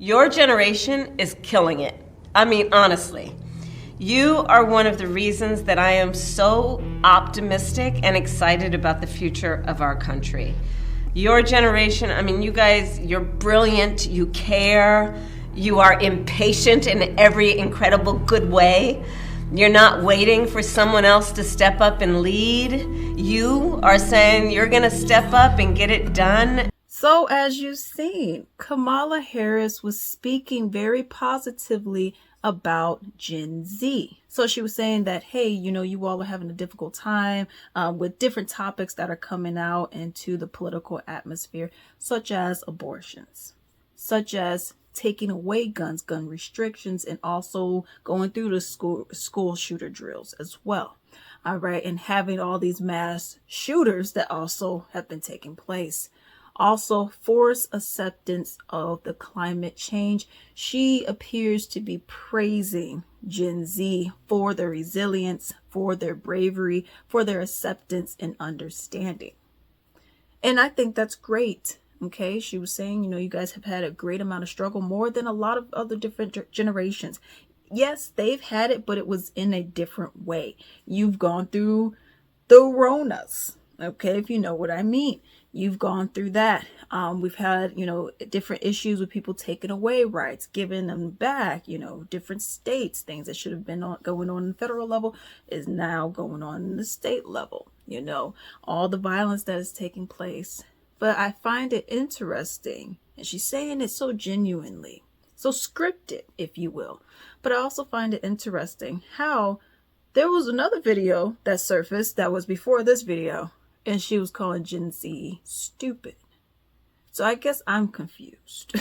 Your generation is killing it. I mean, honestly. You are one of the reasons that I am so optimistic and excited about the future of our country. Your generation, I mean, you guys, you're brilliant, you care, you are impatient in every incredible good way. You're not waiting for someone else to step up and lead. You are saying you're gonna step up and get it done. So as you've seen, Kamala Harris was speaking very positively about Gen Z. So she was saying that, hey, you all are having a difficult time with different topics that are coming out into the political atmosphere, such as abortions, such as taking away guns, gun restrictions, and also going through the school shooter drills as well. All right. And having all these mass shooters that also have been taking place. Also, forced acceptance of the climate change. She appears to be praising Gen Z for their resilience, for their bravery, for their acceptance and understanding. And I think that's great. Okay, she was saying, you guys have had a great amount of struggle, more than a lot of other different generations. Yes, they've had it, but it was in a different way. You've gone through the Ronas. Okay, if you know what I mean. You've gone through that. We've had, different issues with people taking away rights, giving them back, different states, things that should have been going on in the federal level is now going on in the state level, all the violence that is taking place. But I find it interesting, and she's saying it so genuinely, so scripted, if you will. But I also find it interesting how there was another video that surfaced that was before this video, and she was calling Gen Z stupid. So I guess I'm confused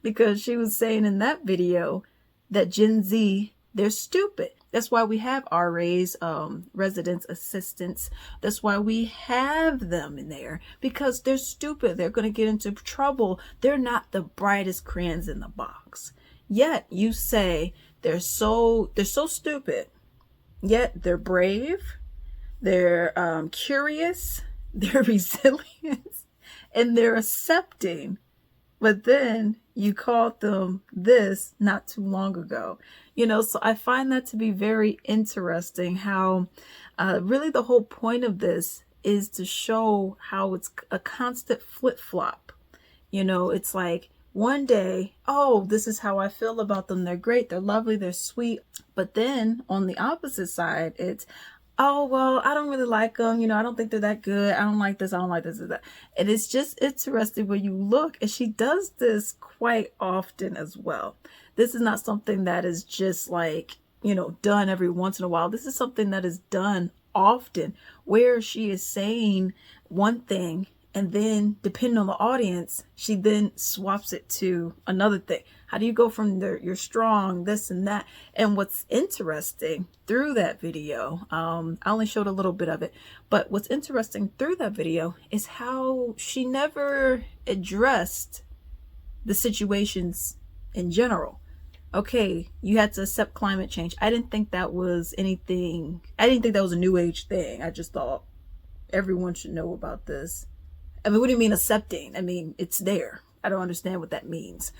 because she was saying in that video that Gen Z, they're stupid. That's why we have RAs, residence assistants. That's why we have them in there, because they're stupid. They're going to get into trouble. They're not the brightest crayons in the box. Yet you say they're so stupid. Yet they're brave. They're curious, they're resilient, and they're accepting. But then you called them this not too long ago. So I find that to be very interesting how really the whole point of this is to show how it's a constant flip-flop. It's like one day, oh, this is how I feel about them. They're great, they're lovely, they're sweet. But then on the opposite side, it's, oh, well, I don't really like them. I don't think they're that good. I don't like this. I don't like this. That. And it's just interesting when you look, and she does this quite often as well. This is not something that is just like, done every once in a while. This is something that is done often, where she is saying one thing, and then depending on the audience, she then swaps it to another thing. How do you go from you're strong, this and that? And what's interesting through that video, I only showed a little bit of it, but what's interesting through that video is how she never addressed the situations in general. Okay, you had to accept climate change. I didn't think that was anything. I didn't think that was a new age thing. I just thought everyone should know about this. I mean, what do you mean accepting? I mean, it's there. I don't understand what that means.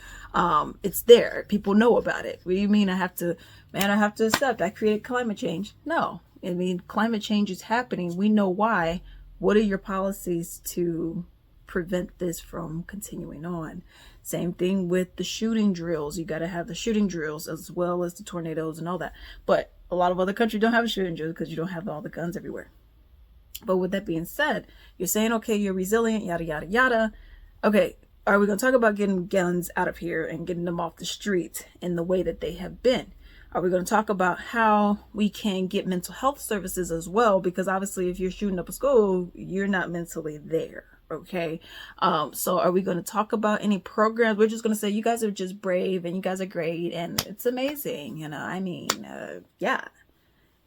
It's there. People know about it. What do you mean I have to accept? I created climate change. No. I mean, climate change is happening. We know why. What are your policies to prevent this from continuing on? Same thing with the shooting drills. You got to have the shooting drills as well as the tornadoes and all that. But a lot of other countries don't have a shooting drill because you don't have all the guns everywhere. But with that being said, you're saying, okay, you're resilient, yada, yada, yada. Okay, are we going to talk about getting guns out of here and getting them off the streets in the way that they have been? Are we going to talk about how we can get mental health services as well? Because obviously if you're shooting up a school, you're not mentally there. Okay. So are we going to talk about any programs? We're just going to say, you guys are just brave and you guys are great and it's amazing. Yeah.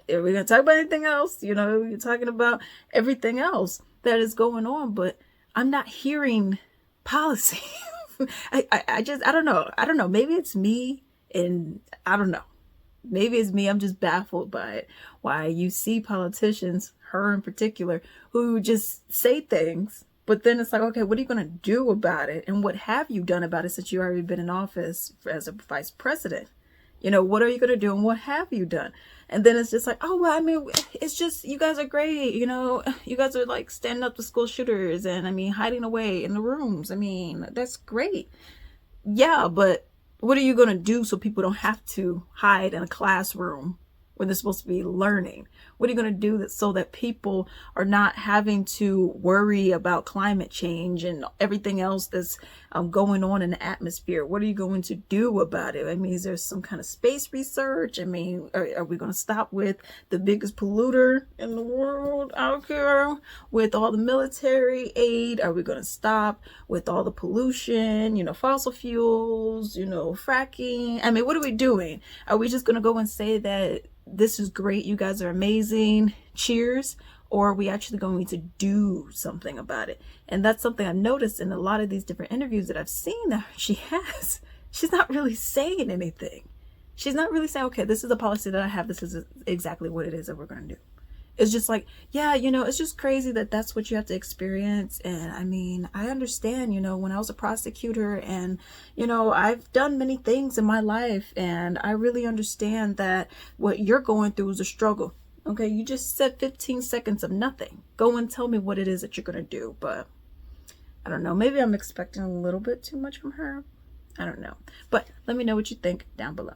Are we going to talk about anything else? You're talking about everything else that is going on, but I'm not hearing policy. I don't know. Maybe it's me and I don't know. Maybe it's me. I'm just baffled by it. Why you see politicians, her in particular, who just say things But then it's like, okay, what are you going to do about it? And what have you done about it since you already been in office as a vice president? What are you going to do and what have you done? And then it's just like, oh, well, I mean, it's just, you guys are great. You guys are like standing up to school shooters and hiding away in the rooms. That's great. Yeah, but what are you going to do so people don't have to hide in a classroom when they're supposed to be learning? What are you going to do so that people are not having to worry about climate change and everything else that's going on in the atmosphere? What are you going to do about it? Is there some kind of space research? Are we going to stop with the biggest polluter in the world out here with all the military aid? Are we going to stop with all the pollution, fossil fuels, fracking? What are we doing? Are we just going to go and say that this is great, you guys are amazing, cheers? Or are we actually going to do something about it? And that's something I've noticed in a lot of these different interviews that I've seen that she has. She's not really saying anything. She's not really saying, okay, this is a policy that I have. This is exactly what it is that we're going to do. It's just like, yeah, it's just crazy that that's what you have to experience. And I understand, when I was a prosecutor and, I've done many things in my life, and I really understand that what you're going through is a struggle. Okay, you just said 15 seconds of nothing. Go and tell me what it is that you're going to do. But I don't know. Maybe I'm expecting a little bit too much from her. I don't know. But let me know what you think down below.